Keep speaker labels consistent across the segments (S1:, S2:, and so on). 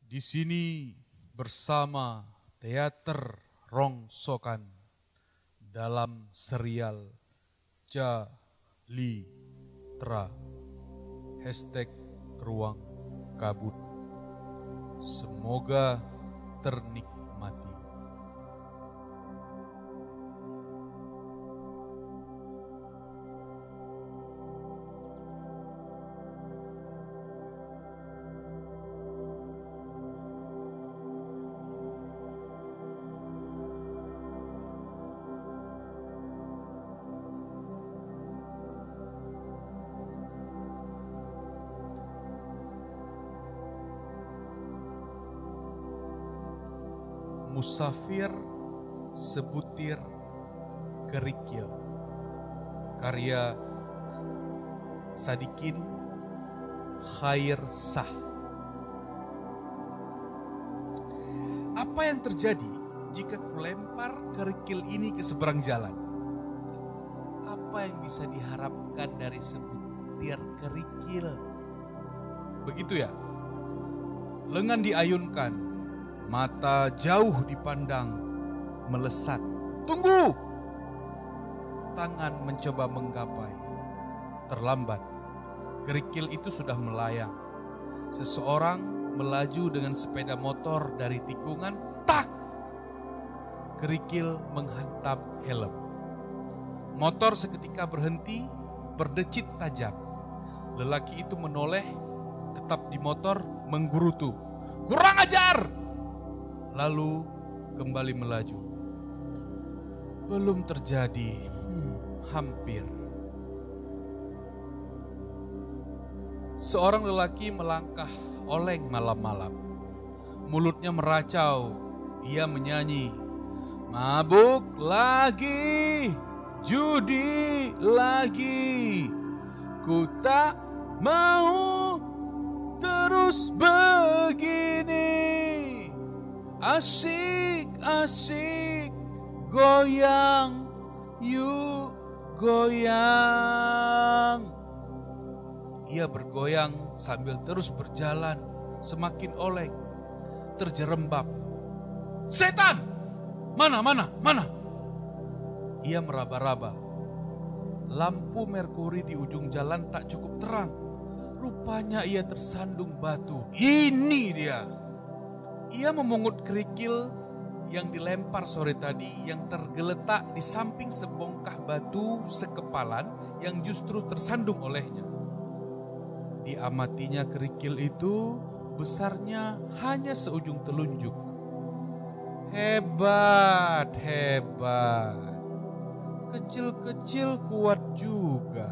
S1: Di sini bersama Teater Rongsokan dalam serial Calitra #Ruang Kabut. Semoga ternikmati. Musafir sebutir kerikil, karya Sadikin Khair Shah. Apa yang terjadi jika kulempar kerikil ini ke seberang jalan? Apa yang bisa diharapkan dari sebutir kerikil? Begitu ya? Lengan diayunkan, mata jauh dipandang, melesat. Tunggu! Tangan mencoba menggapai. Terlambat. Kerikil itu sudah melayang. Seseorang melaju dengan sepeda motor dari tikungan. Tak! Kerikil menghantam helm. Motor seketika berhenti, berdecit tajam. Lelaki itu menoleh, tetap di motor, menggerutu. Kurang ajar! Lalu kembali melaju. Belum terjadi, hampir. Seorang lelaki melangkah oleng malam-malam. Mulutnya meracau, ia menyanyi. Mabuk lagi, judi lagi, ku tak mau terus begini. Asik-asik, goyang, yuk goyang. Ia bergoyang sambil terus berjalan, semakin oleng, terjerembab. Setan! Mana? Ia meraba-raba. Lampu merkuri di ujung jalan tak cukup terang. Rupanya ia tersandung batu. Ini dia. Ia memungut kerikil yang dilempar sore tadi yang tergeletak di samping sebongkah batu sekepalan yang justru tersandung olehnya. Diamatinya kerikil itu besarnya hanya seujung telunjuk. Hebat. Kecil-kecil kuat juga.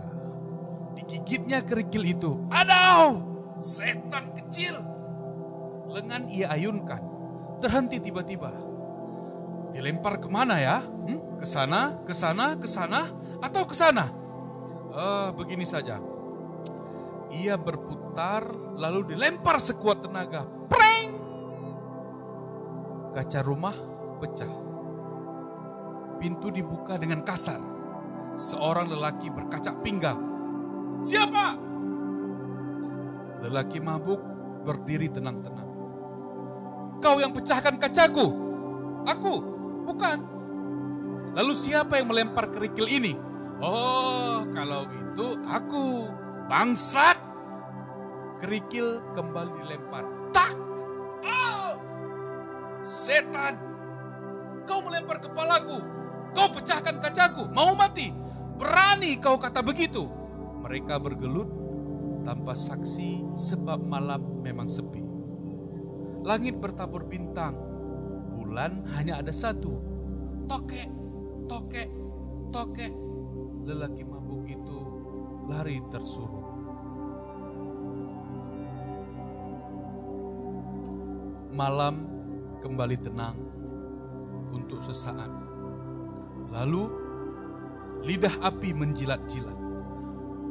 S1: Digigitnya kerikil itu. Adau! Setan kecil! Lengan ia ayunkan, terhenti tiba-tiba. Dilempar kemana ya? Kesana, atau kesana? Begini saja. Ia berputar lalu dilempar sekuat tenaga. Preng! Kaca rumah pecah. Pintu dibuka dengan kasar. Seorang lelaki berkacak pinggang. Siapa? Lelaki mabuk berdiri tenang-tenang. Kau yang pecahkan kacaku? Aku? Bukan. Lalu siapa yang melempar kerikil ini? Oh, kalau itu aku. Bangsat! Kerikil kembali dilempar. Tak! Oh! Setan! Kau melempar kepalaku. Kau pecahkan kacaku. Mau mati? Berani kau kata begitu? Mereka bergelut tanpa saksi sebab malam memang sepi. Langit bertabur bintang, bulan hanya ada satu. Tokek. Lelaki mabuk itu lari tersuruh. Malam kembali tenang untuk sesaat. Lalu lidah api menjilat-jilat.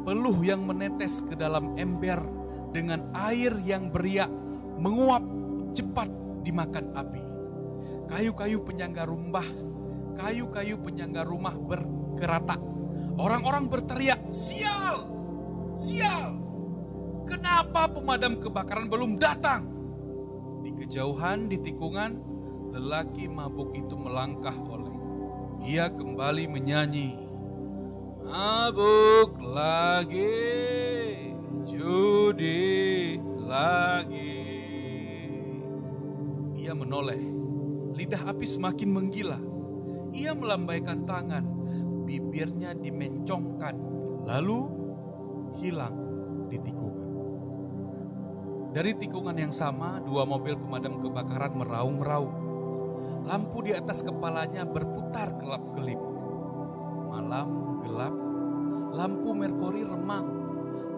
S1: Peluh yang menetes ke dalam ember dengan air yang beriak menguap cepat dimakan api. Kayu-kayu penyangga rumah bergeratak. Orang-orang berteriak, sial! Kenapa pemadam kebakaran belum datang? Di kejauhan di tikungan, lelaki mabuk itu melangkah oleh. Ia kembali menyanyi, "Mabuk lagi, judi lagi." Ia menoleh, lidah api semakin menggila. Ia melambaikan tangan, bibirnya dimencongkan, lalu hilang di tikungan. Dari tikungan yang sama, 2 mobil pemadam kebakaran meraung-raung. Lampu di atas kepalanya berputar kelap-kelip. Malam gelap, lampu merkuri remang,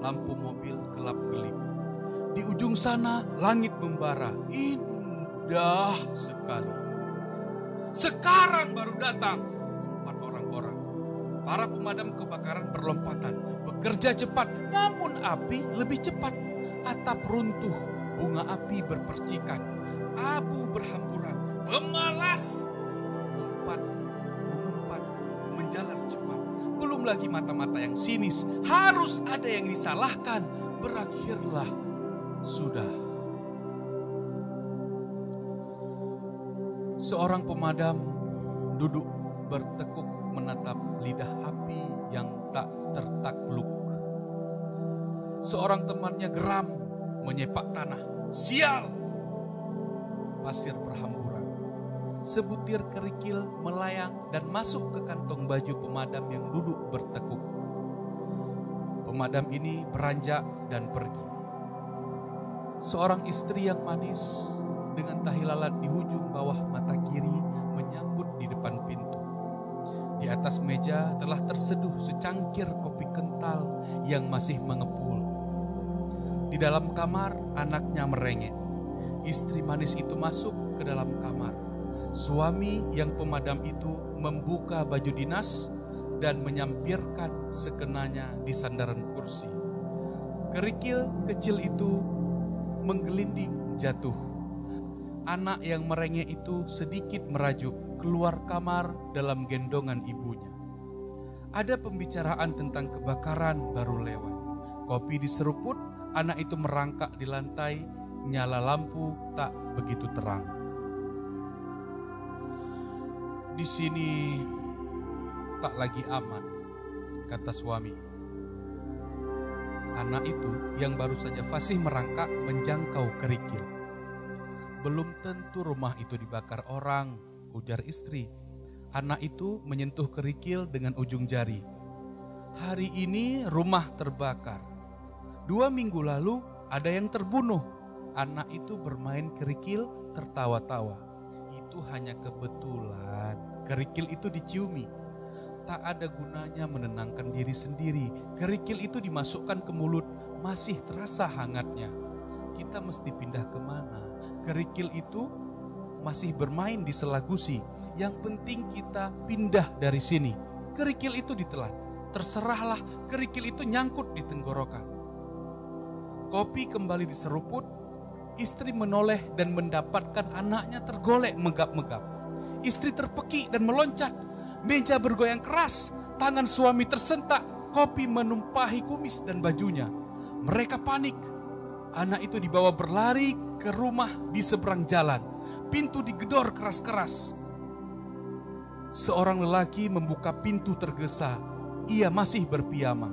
S1: lampu mobil gelap-gelip. Di ujung sana langit membara, indah sekali. "Sekarang baru datang," empat orang-orang. Para pemadam kebakaran berlompatan, bekerja cepat, namun api lebih cepat. Atap runtuh, bunga api berpercikan, abu berhamburan, pemalas. Mengumpat, menjalar cepat. Belum lagi mata-mata yang sinis, harus ada yang disalahkan. Berakhirlah sudah. Seorang pemadam duduk bertekuk menatap lidah api yang tak tertakluk. Seorang temannya geram menyepak tanah. "Sial!" Pasir berhamburan. Sebutir kerikil melayang dan masuk ke kantong baju pemadam yang duduk bertekuk. Pemadam ini beranjak dan pergi. Seorang istri yang manis dengan tahi lalat di ujung bawah mata kiri menyambut di depan pintu. Di atas meja telah terseduh secangkir kopi kental yang masih mengepul. Di dalam kamar anaknya merengek. Istri manis itu masuk ke dalam kamar. Suami yang pemadam itu membuka baju dinas dan menyampirkan sekenanya di sandaran kursi. Kerikil kecil itu menggelinding jatuh. Anak yang merengek itu sedikit merajuk keluar kamar dalam gendongan ibunya. Ada pembicaraan tentang kebakaran baru lewat. Kopi diseruput, anak itu merangkak di lantai, nyala lampu tak begitu terang. "Di sini tak lagi aman," kata suami. Anak itu yang baru saja fasih merangkak menjangkau kerikil. "Belum tentu rumah itu dibakar orang," ujar istri. Anak itu menyentuh kerikil dengan ujung jari. "Hari ini rumah terbakar. 2 minggu lalu ada yang terbunuh." Anak itu bermain kerikil tertawa-tawa. "Itu hanya kebetulan." Kerikil itu diciumi. Tak ada gunanya menenangkan diri sendiri. Kerikil itu dimasukkan ke mulut, masih terasa hangatnya. Kita mesti pindah kemana? Kerikil itu masih bermain di sela gusi. Yang penting kita pindah dari sini. Kerikil itu ditelan. Terserahlah, kerikil itu nyangkut di tenggorokan. Kopi kembali diseruput. Istri menoleh dan mendapatkan anaknya tergolek megap-megap. Istri terpekik dan meloncat. Meja bergoyang keras. Tangan suami tersentak. Kopi menumpahi kumis dan bajunya. Mereka panik. Anak itu dibawa berlari ke rumah di seberang jalan. Pintu digedor keras-keras. Seorang lelaki membuka pintu tergesa. Ia masih berpiyama.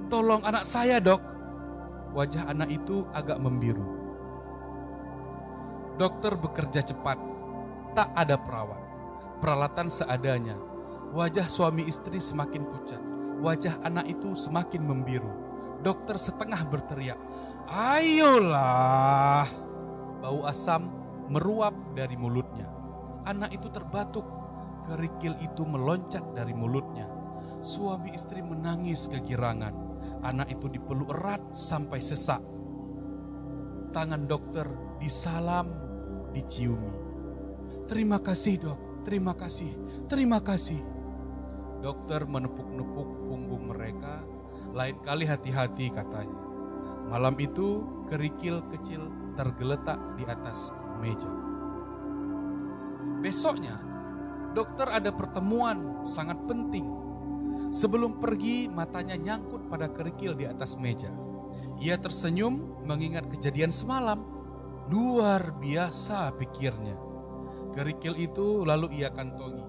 S1: "Tolong anak saya, Dok." Wajah anak itu agak membiru. Dokter bekerja cepat. Tak ada perawat. Peralatan seadanya. Wajah suami istri semakin pucat. Wajah anak itu semakin membiru. Dokter setengah berteriak, "Ayolah!" Bau asam meruap dari mulutnya. Anak itu terbatuk. Kerikil itu meloncat dari mulutnya. Suami istri menangis kegirangan. Anak itu dipeluk erat sampai sesak. Tangan dokter disalam, diciumi. "Terima kasih, Dok. Terima kasih. Terima kasih." Dokter menepuk-nepuk punggung mereka. "Lain kali hati-hati," katanya. Malam itu kerikil kecil tergeletak di atas meja. Besoknya, dokter ada pertemuan sangat penting. Sebelum pergi, matanya nyangkut pada kerikil di atas meja. Ia tersenyum mengingat kejadian semalam. Luar biasa, pikirnya. Kerikil itu lalu ia kantongi.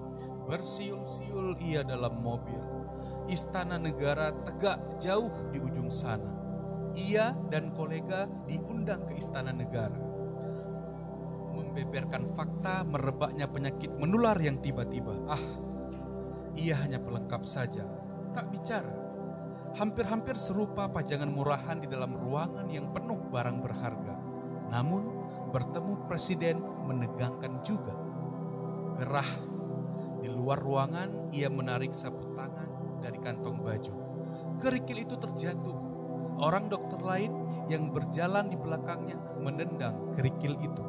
S1: Bersiul-siul ia dalam mobil. Istana negara tegak jauh di ujung sana. Ia dan kolega diundang ke istana negara. Membeberkan fakta merebaknya penyakit menular yang tiba-tiba. Ia hanya pelengkap saja, tak bicara. Hampir-hampir serupa pajangan murahan di dalam ruangan yang penuh barang berharga. Namun bertemu presiden menegangkan juga. Gerah. Di luar ruangan ia menarik sapu tangan dari kantong baju. Kerikil itu terjatuh. Orang dokter lain yang berjalan di belakangnya menendang kerikil itu.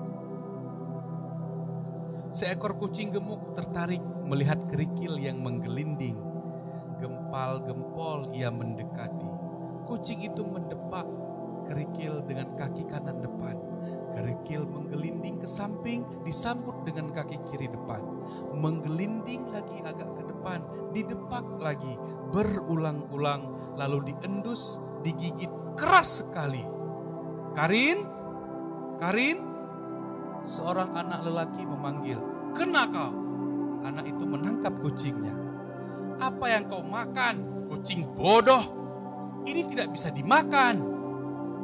S1: Seekor kucing gemuk tertarik melihat kerikil yang menggelinding. Gempal-gempol ia mendekati. Kucing itu mendepak kerikil dengan kaki kanan depan. Kerikil menggelinding ke samping, disambut dengan kaki kiri depan. Menggelinding lagi agak ke depan, didepak lagi, berulang-ulang, lalu diendus, digigit keras sekali. Karin, Karin, seorang anak lelaki memanggil. Kena kau. Anak itu menangkap kucingnya. Apa yang kau makan, kucing bodoh? Ini tidak bisa dimakan.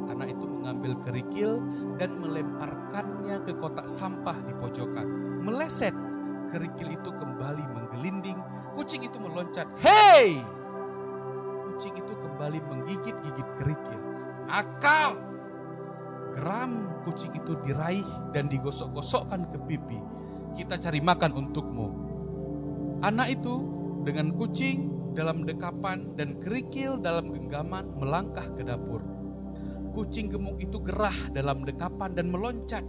S1: Anak itu mengambil kerikil dan melemparkannya ke kotak sampah di pojokan. Meleset, kerikil itu kembali menggelinding. Kucing itu meloncat. Hei! Kucing itu kembali menggigit-gigit kerikil. Nakal! Geram kucing itu diraih dan digosok-gosokkan ke pipi. Kita cari makan untukmu. Anak itu dengan kucing dalam dekapan dan kerikil dalam genggaman melangkah ke dapur. Kucing gemuk itu gerah dalam dekapan dan meloncat.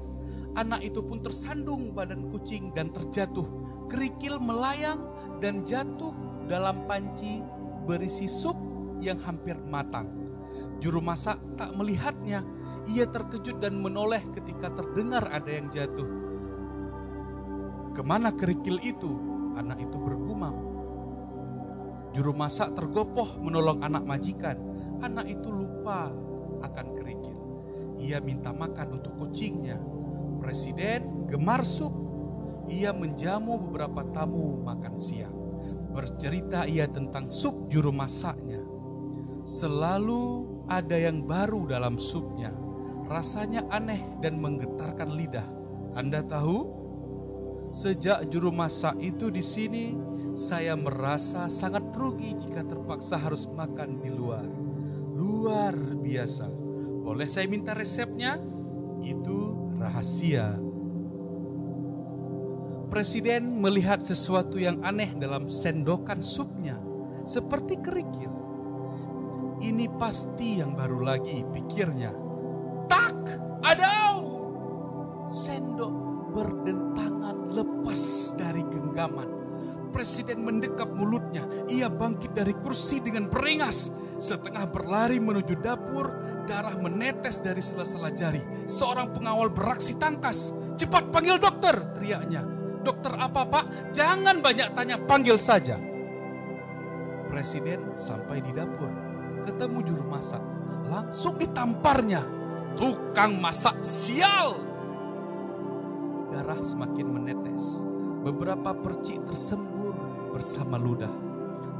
S1: Anak itu pun tersandung badan kucing dan terjatuh. Kerikil melayang dan jatuh dalam panci berisi sup yang hampir matang. Juru masak tak melihatnya. Ia terkejut dan menoleh ketika terdengar ada yang jatuh. Kemana kerikil itu? Anak itu bergumam. Juru masak tergopoh menolong anak majikan. Anak itu lupa akan kerikil. Ia minta makan untuk kucingnya. Presiden gemar sup. Ia menjamu beberapa tamu makan siang. Bercerita ia tentang sup juru masaknya. Selalu ada yang baru dalam supnya. Rasanya aneh dan menggetarkan lidah. Anda tahu? Sejak juru masak itu di sini, saya merasa sangat rugi jika terpaksa harus makan di luar. Luar biasa. Boleh saya minta resepnya? Itu rahasia. Presiden melihat sesuatu yang aneh dalam sendokan supnya, seperti kerikil. Ini pasti yang baru lagi, pikirnya. Tak, adau! Sendok berdentangan lepas dari genggaman. Presiden mendekap mulutnya. Ia bangkit dari kursi dengan beringas. Setengah berlari menuju dapur, darah menetes dari sela-sela jari. Seorang pengawal beraksi tangkas. Cepat panggil dokter, teriaknya. Dokter apa, Pak? Jangan banyak tanya, panggil saja. Presiden sampai di dapur. Ketemu juru masak. Langsung ditamparnya. Tukang masak sial! Darah semakin menetes. Beberapa percik tersembur bersama ludah.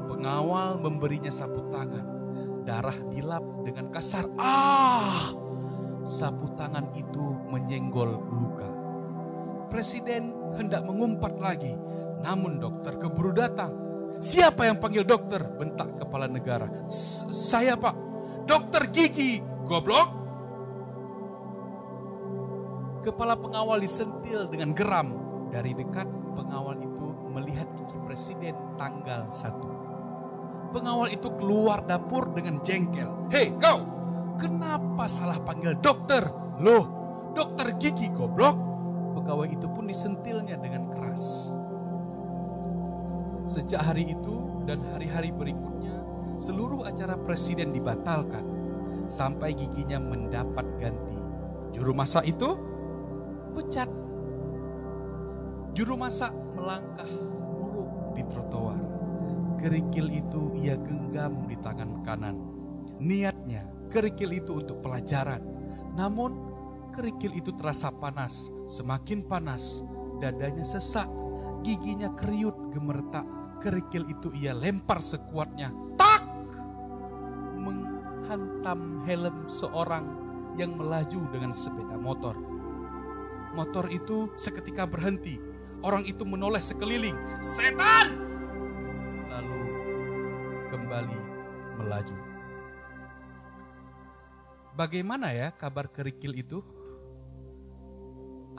S1: Pengawal memberinya sapu tangan. Darah dilap dengan kasar. Sapu tangan itu menyenggol luka. Presiden hendak mengumpat lagi. Namun dokter keburu datang. Siapa yang panggil dokter? Bentak kepala negara. Saya, Pak. Dokter gigi, goblok. Kepala pengawal disentil dengan geram. Dari dekat pengawal itu melihat gigi presiden tanggal 1. Pengawal itu keluar dapur dengan jengkel. Hei kau, kenapa salah panggil dokter? Loh, dokter gigi goblok. Pegawai itu pun disentilnya dengan keras. Sejak hari itu dan hari-hari berikutnya, seluruh acara presiden dibatalkan. Sampai giginya mendapat ganti. Juru masak itu pecat. Juru masak melangkah murung di trotoar. Kerikil itu ia genggam di tangan kanan. Niatnya kerikil itu untuk pelajaran. Namun Kerikil itu terasa panas, semakin panas, dadanya sesak, giginya kriut gemertak. Kerikil itu ia lempar sekuatnya, tak! Menghantam helm seorang yang melaju dengan sepeda motor. Motor itu seketika berhenti. Orang itu menoleh sekeliling, setan! Lalu kembali melaju. Bagaimana ya kabar kerikil itu?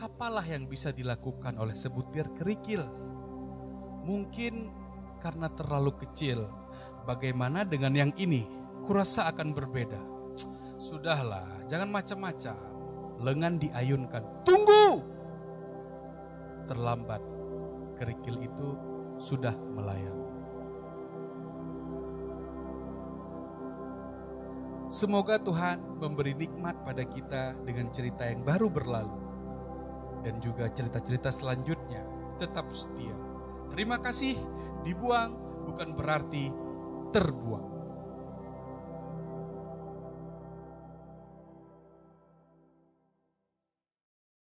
S1: Apalah yang bisa dilakukan oleh sebutir kerikil? Mungkin karena terlalu kecil. Bagaimana dengan yang ini? Kurasa akan berbeda. Sudahlah, jangan macam-macam. Lengan diayunkan. Tunggu! Terlambat. Kerikil itu sudah melayang. Semoga Tuhan memberi nikmat pada kita dengan cerita yang baru berlalu. Dan juga cerita-cerita selanjutnya tetap setia. Terima kasih, dibuang bukan berarti terbuang.